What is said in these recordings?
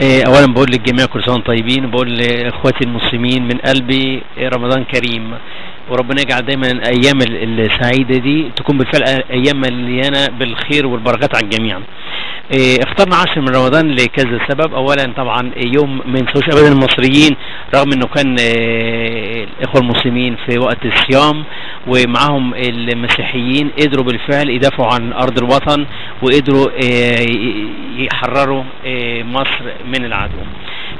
اولا بقول للجميع كل سنه وانتم طيبين، وبقول لاخواتي المسلمين من قلبي رمضان كريم، وربنا يجعل دايما الايام السعيده دي تكون بالفعل ايام مليانه بالخير والبركات على الجميع. اخترنا 10 من رمضان لكذا سبب. اولا طبعا يوم ما ينسوش ابدا المصريين، رغم انه كان الاخوه المسلمين في وقت الصيام ومعهم المسيحيين قدروا بالفعل يدافعوا عن ارض الوطن وقدروا يحرروا مصر من العدو.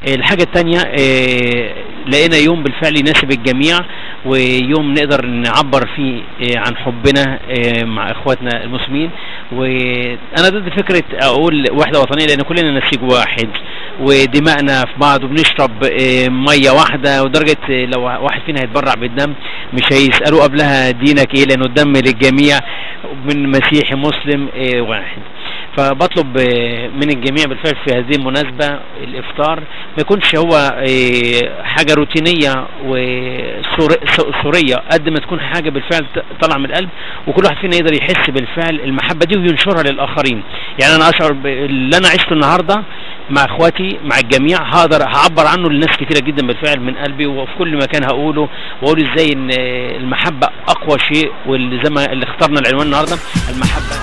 الحاجه الثانيه لقينا يوم بالفعل يناسب الجميع، ويوم نقدر نعبر فيه عن حبنا مع اخواتنا المسلمين. وانا ضد فكره اقول وحده وطنيه، لان كلنا نسيج واحد ودماءنا في بعض وبنشرب ميه واحده، ودرجه لو واحد فينا هيتبرع بالدم مش هيسالوه قبلها دينك ايه، لانه الدم للجميع من مسيحي مسلم واحد. فبطلب من الجميع بالفعل في هذه المناسبة الإفطار ما يكونش هو حاجة روتينية وسورية، قد ما تكون حاجة بالفعل طالعة من القلب، وكل واحد فينا يقدر يحس بالفعل المحبة دي وينشرها للآخرين. يعني أنا أشعر اللي أنا عشته النهاردة مع إخواتي مع الجميع هقدر هعبر عنه لناس كتيرة جدا بالفعل من قلبي، وفي كل مكان هقوله وأقول إزاي إن المحبة أقوى شيء، واللي زي ما اللي اخترنا العنوان النهاردة المحبة.